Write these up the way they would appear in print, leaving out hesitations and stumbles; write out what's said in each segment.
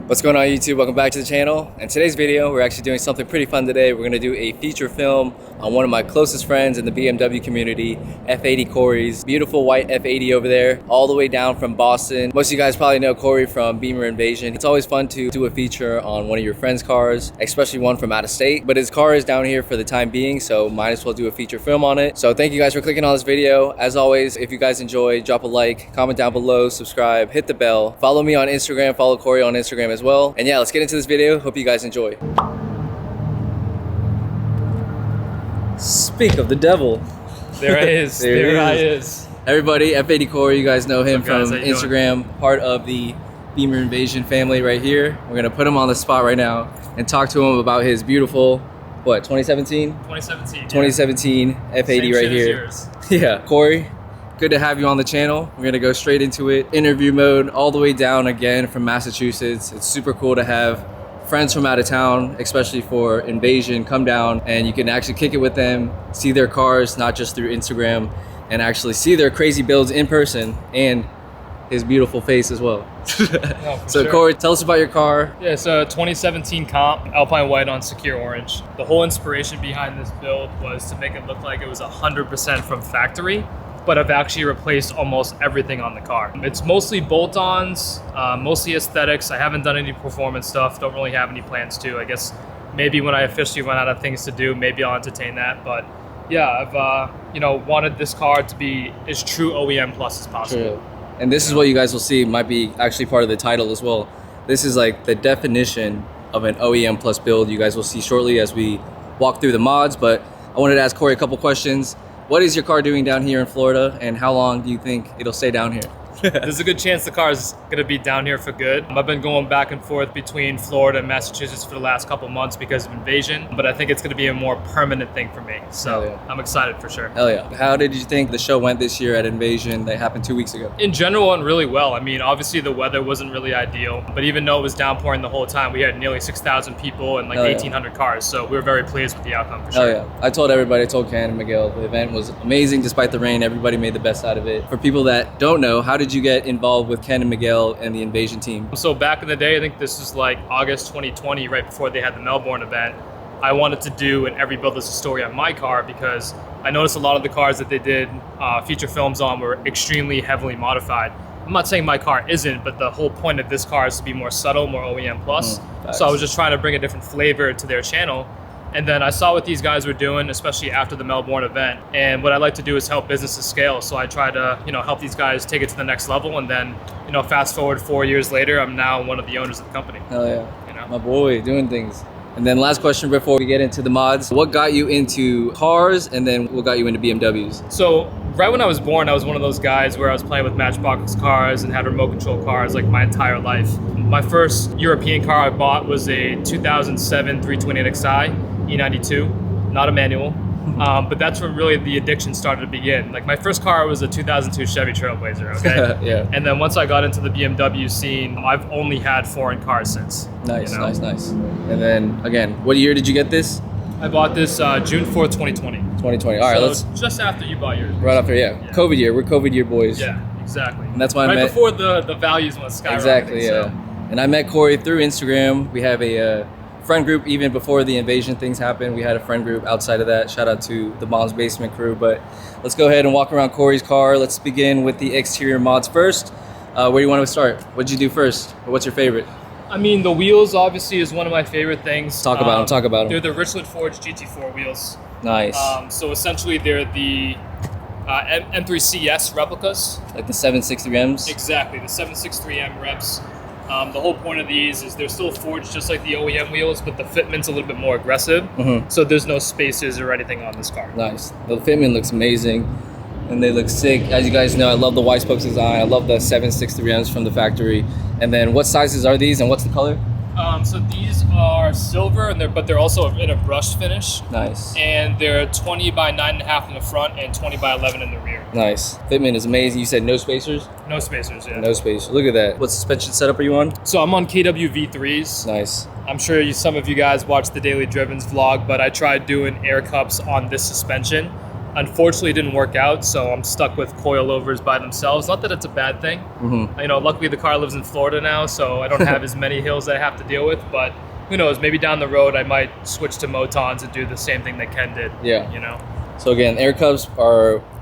What's going on YouTube? Welcome back to the channel. In today's video, we're actually doing something pretty fun today. We're gonna do a feature film on one of my closest friends in the BMW community, F80 Corys. Beautiful white F80 over there, all the way down from Boston. Most of you guys probably know Corey from Bmw Invasion. It's always fun to do a feature on one of your friends' cars, especially one from out of state. But his car is down here for the time being, so might as well do a feature film on it. So thank you guys for clicking on this video. As always, if you guys enjoy, drop a like, comment down below, subscribe, hit the bell. Follow me on Instagram, follow Corey on Instagram as well. And yeah, let's get into this video. Hope you guys enjoy. Speak of the devil. There he is. there he is. Everybody, F80 Corey, you guys know him guys? from Instagram, part of the Bmw Invasion family right here. We're gonna put him on the spot right now and talk to him about his beautiful, what, 2017? 2017 F80 Same right shit here. as yours. Yeah, Corey, good to have you on the channel. We're gonna go straight into it. Interview mode all the way down again from Massachusetts. It's super cool to have friends from out of town, especially for Invasion, come down and you can actually kick it with them, see their cars, not just through Instagram, and actually see their crazy builds in person and his beautiful face as well. No, So sure. Corey, tell us about your car. Yeah, it's a 2017 comp, Alpine White on Secure Orange. The whole inspiration behind this build was to make it look like it was 100% from factory, but I've actually replaced almost everything on the car. It's mostly bolt-ons, mostly aesthetics. I haven't done any performance stuff, don't really have any plans to. I guess maybe when I officially run out of things to do, maybe I'll entertain that. But yeah, I've wanted this car to be as true OEM plus as possible. True. And this is what you guys will see, might be actually part of the title as well. This is like the definition of an OEM plus build. You guys will see shortly as we walk through the mods, but I wanted to ask Corey a couple questions. What is your car doing down here in Florida, and how long do you think it'll stay down here? There's a good chance the car is going to be down here for good. I've been going back and forth between Florida and Massachusetts for the last couple months because of Invasion, but I think it's going to be a more permanent thing for me. So Hell yeah. I'm excited for sure. Hell yeah. How did you think the show went this year at Invasion that happened 2 weeks ago? In general, it went really well. I mean, obviously the weather wasn't really ideal, but even though it was downpouring the whole time, we had nearly 6,000 people and like Hell yeah. 1,800 cars. So we were very pleased with the outcome for sure. Oh yeah. I told everybody, I told Ken and Miguel, the event was amazing despite the rain. Everybody made the best out of it. For people that don't know, how did you get involved with Ken and Miguel and the Invasion team? So back in the day, I think this is like August 2020, right before they had the Melbourne event, I wanted to do an Every Build Is a Story on my car because I noticed a lot of the cars that they did feature films on were extremely heavily modified. I'm not saying my car isn't, but the whole point of this car is to be more subtle, more OEM plus. So I was just trying to bring a different flavor to their channel. And then I saw what these guys were doing, especially after the Melbourne event. And what I like to do is help businesses scale. So I try to, help these guys take it to the next level. And then, fast forward 4 years later, I'm now one of the owners of the company. Hell yeah. My boy, doing things. And then last question before we get into the mods. What got you into cars, and then what got you into BMWs? So right when I was born, I was one of those guys where I was playing with Matchbox cars and had remote control cars like my entire life. My first European car I bought was a 2007 328xi. E92, not a manual, but that's when really the addiction started to begin. Like my first car was a 2002 Chevy Trailblazer, okay? Yeah. And then once I got into the BMW scene, I've only had foreign cars since. Nice. And then again, what year did you get this? I bought this June 4th, 2020. 2020. All right, let's. Just after you bought yours. Right after, yeah. COVID year. We're COVID year boys. Yeah, exactly. And that's why I right met. before the values went skyrocketing. Exactly, yeah. So. And I met Corey through Instagram. We have a friend group even before the Invasion things happened. We had a friend group outside of that. Shout out to the Mom's Basement crew. But let's go ahead and walk around Corey's car. Let's begin with the exterior mods first. Where do you want to start? What'd you do first? Or what's your favorite? I mean, the wheels obviously is one of my favorite things. Talk about them. They're the Richland Forged GT4 wheels. Nice. So essentially they're the M3CS replicas. Like the 763Ms? Exactly, the 763M reps. The whole point of these is they're still forged just like the OEM wheels, but the fitment's a little bit more aggressive. So there's no spacers or anything on this car. Nice. The fitment looks amazing and they look sick. As you guys know, I love the white spokes design. I love the 763Ms from the factory. And then what sizes are these and what's the color? So these are silver, but they're also in a brushed finish. Nice. And they're 20 by 9.5 in the front and 20 by 11 in the rear. Nice. Fitment is amazing. You said no spacers? No spacers, yeah. No spacers. Look at that. What suspension setup are you on? So I'm on KW V3s. Nice. I'm sure some of you guys watched the Daily Drivens vlog, but I tried doing air cups on this suspension. Unfortunately, it didn't work out, so I'm stuck with coilovers by themselves. Not that it's a bad thing. You know, luckily the car lives in Florida now, so I don't have as many hills that I have to deal with, but who knows, maybe down the road I might switch to Motons and do the same thing that Ken did. Yeah. You know? So again, air cups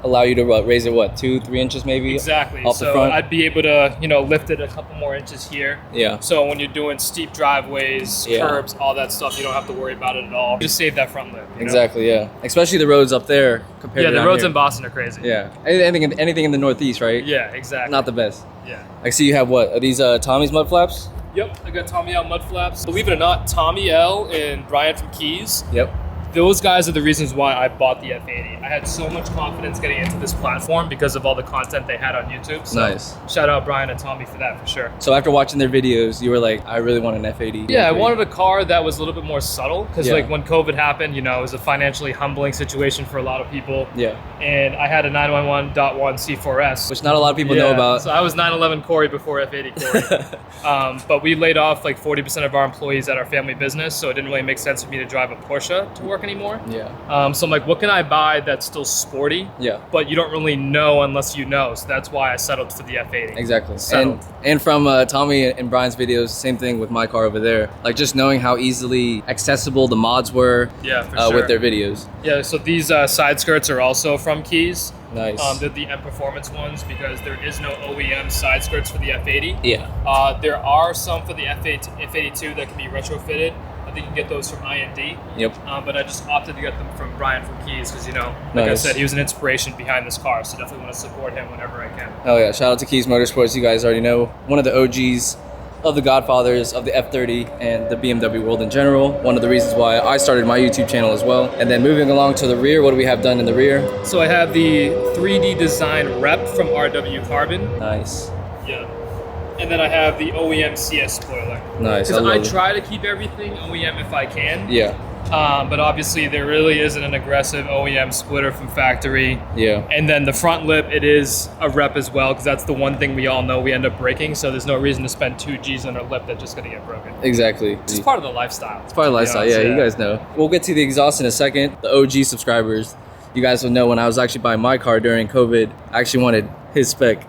allow you to raise it 2-3 inches maybe? Exactly. Off the so front? I'd be able to, you know, lift it a couple more inches here. Yeah. So when you're doing steep driveways, Yeah. curbs, all that stuff, you don't have to worry about it at all. Just save that front lip. You know? Exactly, yeah. Especially the roads up there compared Yeah, to the down roads here. in Boston are crazy. Yeah. Anything in the Northeast, right? Yeah, exactly. Not the best. Yeah. I see you have what? Are these Tommy's mud flaps? Yep, I got Tommy L mud flaps. Believe it or not, Tommy L and Brian from Keys, Yep. those guys are the reasons why I bought the F80. I had so much confidence getting into this platform because of all the content they had on YouTube. So Nice. shout out Brian and Tommy for that, for sure. So after watching their videos, you were like, I really want an F80. Yeah, I wanted a car that was a little bit more subtle because Yeah. like when COVID happened, you know, it was a financially humbling situation for a lot of people. Yeah. And I had a 911.1 C4S. Which not a lot of people know about. So I was 911 Corey before F80 Corey. But we laid off like 40% of our employees at our family business, so it didn't really make sense for me to drive a Porsche to work anymore. Yeah. So I'm like, what can I buy that's still sporty? Yeah. But you don't really know unless you know. So that's why I settled for the F80. Exactly. So- And from Tommy and Brian's videos, same thing with my car over there. Like just knowing how easily accessible the mods were Yeah, for sure. with their videos. Yeah, so these side skirts are also from Keys. Nice. They're the M Performance ones because there is no OEM side skirts for the F80. Yeah. There are some for the F82 that can be retrofitted. I think you can get those from IND. Yep. But I just opted to get them from Brian from Keys because, you know, like I Nice. said, he was an inspiration behind this car. So definitely want to support him whenever I can. Oh yeah, shout out to Keys Motorsports. You guys already know, one of the OGs of the godfathers of the F30 and the BMW world in general. One of the reasons why I started my YouTube channel as well. And then moving along to the rear, what do we have done in the rear? So I have the 3D design rep from RW Carbon. Nice. Yeah. And then I have the OEM CS spoiler. Nice. Because I love it. try to keep everything OEM if I can. Yeah. But obviously there really isn't an aggressive OEM splitter from factory. Yeah. And then the front lip, it is a rep as well, because that's the one thing we all know we end up breaking. So there's no reason to spend 2 G's on a lip that's just gonna get broken. Exactly. It's part of the lifestyle. It's part of the lifestyle. To be Yeah, honest, you guys know. We'll get to the exhaust in a second. The OG subscribers, you guys will know when I was actually buying my car during COVID, I actually wanted his spec.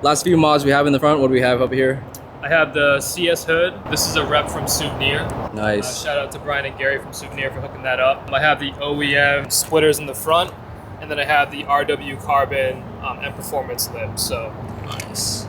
Last few mods we have in the front. What do we have up here? I have the CS hood. This is a rep from Souvenir. Nice. Shout out to Brian and Gary from Souvenir for hooking that up. I have the OEM splitters in the front, and then I have the RW Carbon M Performance lip. So Nice.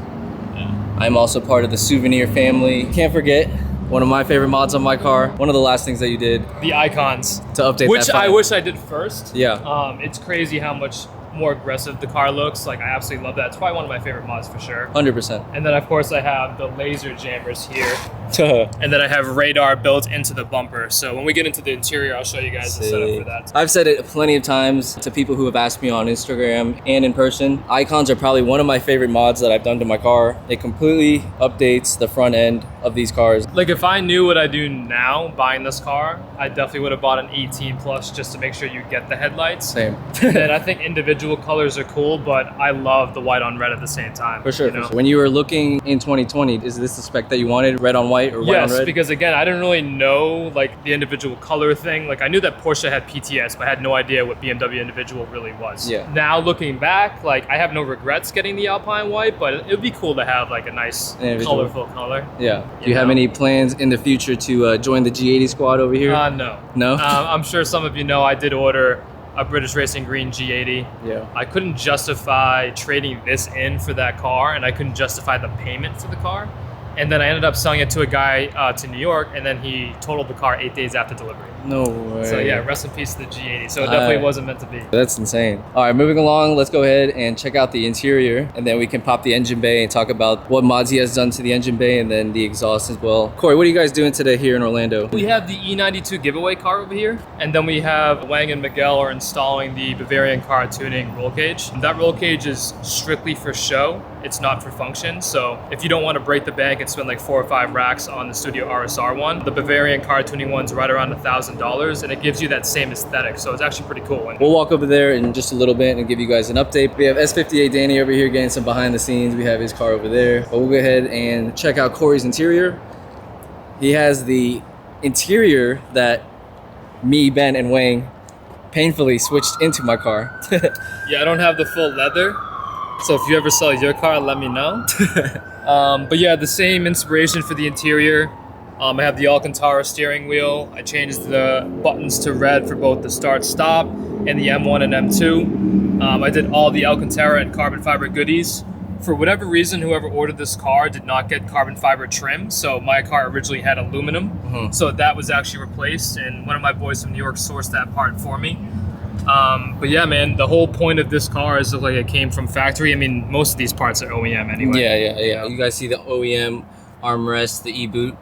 I'm also part of the Souvenir family. Can't forget one of my favorite mods on my car. One of the last things that you did the icons, to update which that I file. wish I did first. Yeah. It's crazy how much more aggressive the car looks. Like, I absolutely love that. It's probably one of my favorite mods for sure. 100%. And then of course I have the laser jammers here. And then I have radar built into the bumper. So when we get into the interior, I'll show you guys the setup for that. I've said it plenty of times to people who have asked me on Instagram and in person. Icons are probably one of my favorite mods that I've done to my car. It completely updates the front end of these cars. Like, if I knew what I do now buying this car, I definitely would have bought an 18 plus just to make sure you get the headlights. Same. And I think individual colors are cool, but I love the white on red at the same time. For sure, you know? for sure. When you were looking in 2020, is this the spec that you wanted? Red on white or white on Yes, red? because again, I didn't really know like the individual color thing. Like, I knew that Porsche had PTS, but I had no idea what BMW individual really was. Yeah. Now looking back, like, I have no regrets getting the Alpine white, but it would be cool to have like a nice Individual. colorful color. Yeah. Do you You have know? any plans in the future to join the G80 squad over here? No. No? I'm sure some of you know I did order a British Racing Green G80. Yeah. I couldn't justify trading this in for that car, and I couldn't justify the payment for the car. And then I ended up selling it to a guy to New York, and then he totaled the car 8 days after delivery. No way. So yeah, rest in peace to the G80. So it definitely wasn't meant to be. That's insane. All right, moving along, let's go ahead and check out the interior, and then we can pop the engine bay and talk about what mods he has done to the engine bay and then the exhaust as well. Corey, what are you guys doing today here in Orlando? We have the E92 Giveaway car over here, and then we have Wang and Miguel are installing the Bavarian car tuning roll cage. That roll cage is strictly for show. It's not for function. So if you don't want to break the bank and spend like 4 or 5 racks on the Studio RSR one, the Bavarian car tuning one's right around $1,000, and it gives you that same aesthetic. So it's actually pretty cool. And We'll walk over there in just a little bit and give you guys an update. We have S58 Danny over here getting some behind the scenes. We have his car over there. But we'll go ahead and check out Corey's interior. He has the interior that me, Ben, and Wang painfully switched into my car. Yeah, I don't have the full leather, so if you ever sell your car, let me know. But yeah, the same inspiration for the interior. I have the Alcantara steering wheel. I changed the buttons to red for both the start-stop and the M1 and M2. I did all the Alcantara and carbon fiber goodies. For whatever reason, whoever ordered this car did not get carbon fiber trim, so my car originally had aluminum. So that was actually replaced, and one of my boys from New York sourced that part for me. But yeah, man, the whole point of this car is like it came from factory. I mean, most of these parts are OEM anyway. Yeah. You guys see the OEM armrest, the E-boot.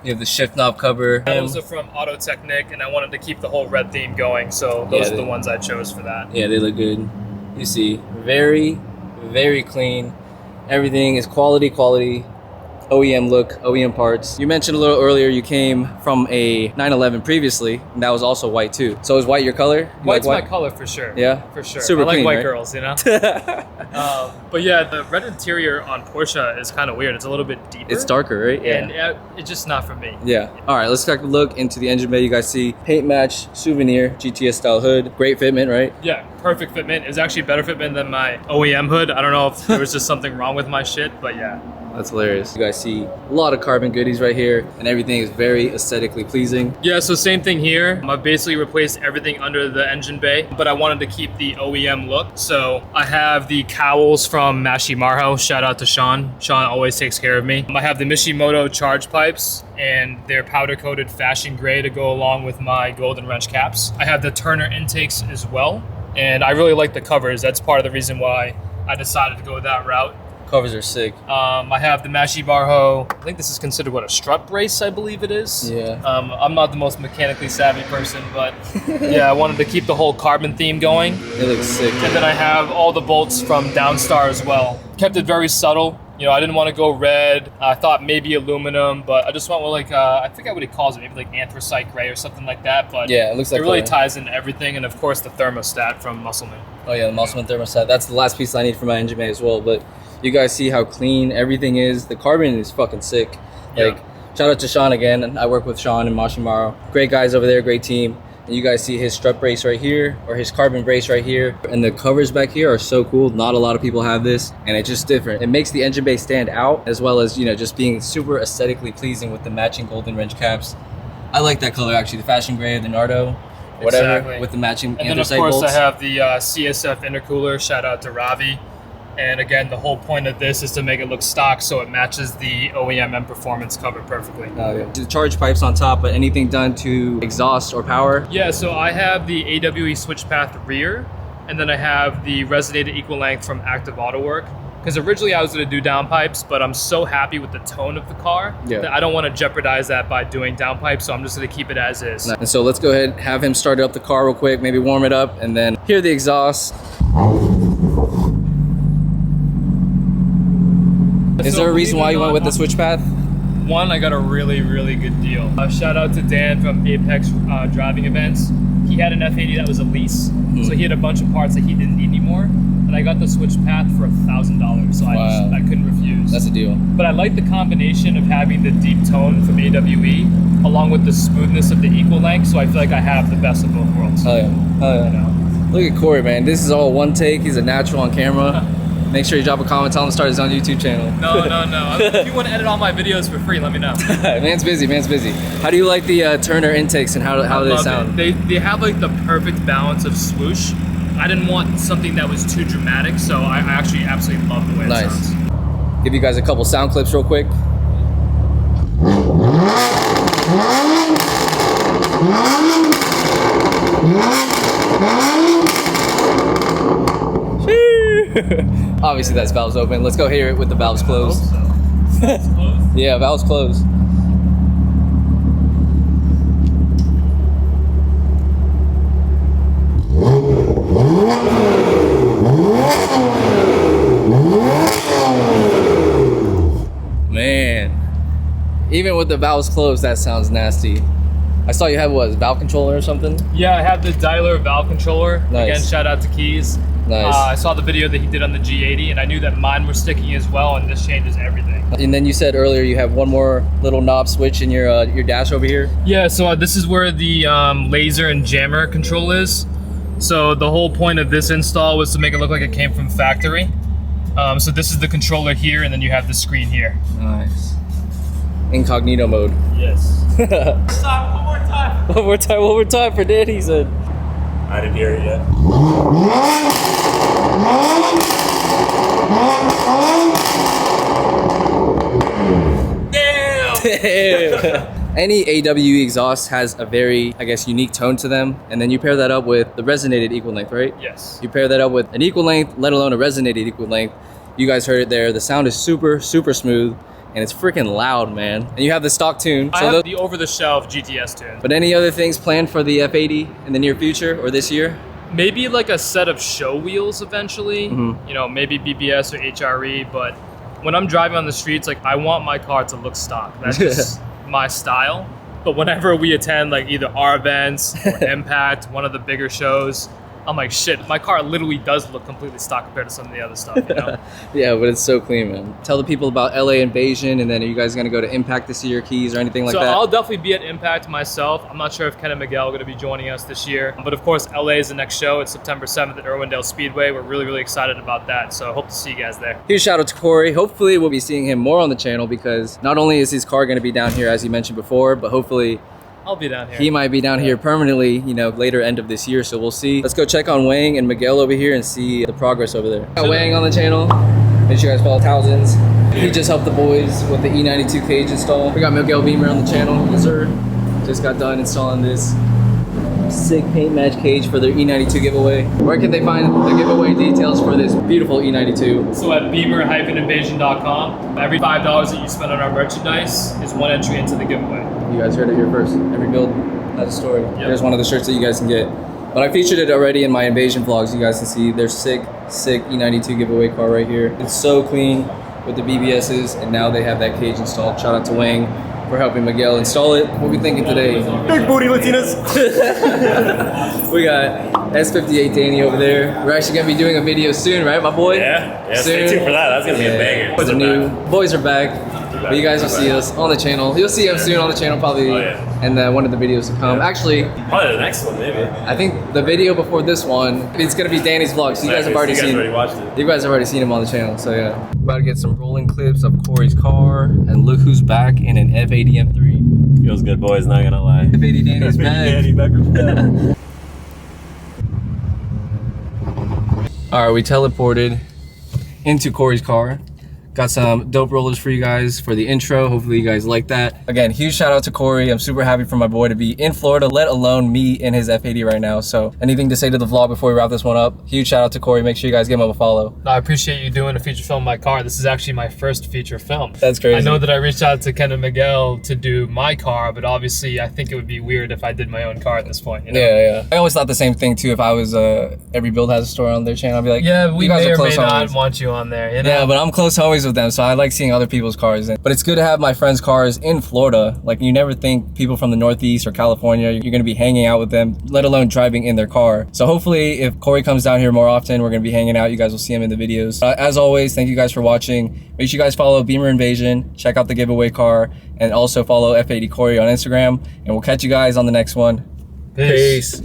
You have the shift knob cover. Those are from Autowerke, and I wanted to keep the whole red theme going, so those are the ones I chose for that. Yeah, they look good. You see, very, very clean. Everything is quality. OEM look, OEM parts. You mentioned a little earlier you came from a 911 previously, and that was also white too. So is white your color? White's my color for sure. Yeah? For sure. Super I like clean, white right? girls, you know? But yeah, the red interior on Porsche is kind of weird. It's a little bit deeper. It's darker, right? Yeah. And it's just not for me. Yeah. All right, let's take a look into the engine bay. You guys see paint match, souvenir, GTS style hood. Great fitment, right? Yeah, perfect fitment. It was actually better fitment than my OEM hood. I don't know if there was just something wrong with my shit, but yeah. That's hilarious. You guys see a lot of carbon goodies right here, and everything is very aesthetically pleasing. Yeah, so same thing here. I've basically replaced everything under the engine bay, but I wanted to keep the OEM look. So I have the cowls from Mashimarho. Shout out to Sean. Sean always takes care of me. I have the Mishimoto charge pipes, and they're powder coated fashion gray to go along with my golden wrench caps. I have the Turner intakes as well, and I really like the covers. That's part of the reason why I decided to go that route. Covers are sick. I have the Mashimarho. I think this is considered a strut brace, I believe it is. Yeah. I'm not the most mechanically savvy person, but yeah, I wanted to keep the whole carbon theme going. It looks sick. And then I have all the bolts from Downstar as well. Kept it very subtle. You know, I didn't want to go red. I thought maybe aluminum, but I just went with like, I forget what he calls it, maybe like anthracite gray or something like that. But yeah, it looks like it really ties into everything. And of course, the thermostat from Muscleman. Oh yeah, the Muscleman thermostat. That's the last piece I need for my engine bay as well. But you guys see how clean everything is. The carbon is fucking sick. Like, shout out to Sean again. I work with Sean and Mashimarho. Great guys over there, great team. And you guys see his strut brace right here, or his carbon brace right here. And the covers back here are so cool. Not a lot of people have this, and it's just different. It makes the engine bay stand out, as well as, you know, just being super aesthetically pleasing with the matching golden wrench caps. I like that color actually, the fashion gray, the Nardo, whatever, exactly. With the matching and anthracite then of course bolts. I have the CSF intercooler. Shout out to Ravi. And again, the whole point of this is to make it look stock so it matches the OEM and performance cover perfectly. Oh, yeah. The charge pipes on top, but anything done to exhaust or power? Yeah, so I have the AWE switch path rear, and then I have the resonated equal length from Active Autowerke. Because originally I was going to do downpipes, but I'm so happy with the tone of the car that I don't want to jeopardize that by doing downpipes, so I'm just going to keep it as is. And so let's go ahead, have him start up the car real quick, maybe warm it up, and then hear the exhaust. Is there a reason why you went with the switch path? One, I got a really, really good deal. Shout out to Dan from Apex Driving Events. He had an F80 that was a lease, so he had a bunch of parts that he didn't need anymore. And I got the switch path for $1,000, so I couldn't refuse. That's a deal. But I like the combination of having the deep tone from AWE along with the smoothness of the equal length, so I feel like I have the best of both worlds. Oh yeah, oh yeah. You know? Look at Corey, man. This is all one take. He's a natural on camera. Make sure you drop a comment, tell him to start his own YouTube channel. No. If you want to edit all my videos for free, let me know. Man's busy. How do you like the Turner intakes and how do they sound? They have like the perfect balance of swoosh. I didn't want something that was too dramatic, so I actually absolutely love the way it sounds. Give you guys a couple sound clips real quick. Obviously that's valves open. Let's go hear it with the valves closed. Valves closed? Yeah, valves closed. Man, even with the valves closed, that sounds nasty. I saw you have what, valve controller or something? Yeah, I have the dialer valve controller. Nice. Again, shout out to Keys. Nice. I saw the video that he did on the G80, and I knew that mine were sticking as well, and this changes everything. And then you said earlier you have one more little knob switch in your dash over here. Yeah, so this is where the laser and jammer control is. So the whole point of this install was to make it look like it came from factory. So this is the controller here, and then you have the screen here. Nice. Incognito mode. Yes. One more time for Dad, he said. I didn't hear it yet. Damn! Any AWE exhaust has a very, I guess, unique tone to them, and then you pair that up with the resonated equal length, right? Yes. You pair that up with an equal length, let alone a resonated equal length. You guys heard it there. The sound is super, super smooth, and it's freaking loud, man. And you have the stock tune. I have the over-the-shelf GTS tune. But any other things planned for the F80 in the near future or this year? Maybe like a set of show wheels eventually. You know, maybe BBS or HRE, but when I'm driving on the streets, like I want my car to look stock. That's just my style. But whenever we attend like either our events or Impact, one of the bigger shows, I'm like, shit, my car literally does look completely stock compared to some of the other stuff, you know? Yeah, but it's so clean, man. Tell the people about LA Invasion, and then are you guys gonna go to Impact to see your keys or anything like that? So I'll definitely be at Impact myself. I'm not sure if Ken and Miguel are gonna be joining us this year. But of course, LA is the next show. It's September 7th at Irwindale Speedway. We're really, really excited about that. So I hope to see you guys there. Huge shout out to Corey. Hopefully we'll be seeing him more on the channel, because not only is his car gonna be down here, as you mentioned before, but hopefully I'll be down here. he might be down here permanently, you know, later end of this year, so we'll see. Let's go check on Wang and Miguel over here and see the progress over there. Got Wang on the channel. Make sure you guys follow Thousands. He just helped the boys with the E92 cage install. We got Miguel Beamer on the channel. Yes, sir. Just got done installing this sick paint match cage for their E92 giveaway. Where can they find the giveaway details for this beautiful E92? So at beamer-invasion.com, every $5 that you spend on our merchandise is one entry into the giveaway. You guys heard it here first. Every build has a story. There's one of the shirts that you guys can get. But I featured it already in my Invasion vlogs. You guys can see their sick E92 giveaway car right here. It's so clean with the BBSs, and now they have that cage installed. Shout out to Wang for helping Miguel install it. What are we thinking today? Big booty Latinas. We got S58 Danny over there. We're actually gonna be doing a video soon, right, my boy? Yeah, stay tuned for that. That's gonna be a banger. The new boys are back. But you guys will see us on the channel. You'll see them soon on the channel, probably, and one of the videos to come. Actually, probably the next one, maybe. I think the video before this one, it's gonna be Danny's vlog. So you guys have already seen. Watched it. You guys have already seen him on the channel. So yeah, we're about to get some rolling clips of Corey's car, and look who's back in an F80 M3. Feels good, boys. Not gonna lie. F80 Danny's back. Danny back from back. All right, we teleported into Corey's car. Got some dope rollers for you guys for the intro. Hopefully you guys like that. Again, huge shout out to Corey. I'm super happy for my boy to be in Florida, let alone me in his F80 right now. So anything to say to the vlog before we wrap this one up? Huge shout out to Corey. Make sure you guys give him a follow. I appreciate you doing a feature film on my car. This is actually my first feature film. That's crazy. I know that I reached out to Ken and Miguel to do my car, but obviously I think it would be weird if I did my own car at this point. You know? Yeah. I always thought the same thing too. If I was, Every Build has a store on their channel, I'd be like, yeah, we you guys may are or may close not homies. want you on there. You know? Yeah, but I'm close homies with them, so I like seeing other people's cars. But it's good to have my friends' cars in Florida. Like, you never think people from the Northeast or California, you're gonna be hanging out with them, let alone driving in their car. So hopefully if Corey comes down here more often, we're gonna be hanging out. You guys will see him in the videos. As always, thank you guys for watching. Make sure you guys follow Beamer Invasion, check out the giveaway car, and also follow F80 Corey on Instagram. And we'll catch you guys on the next one. Peace.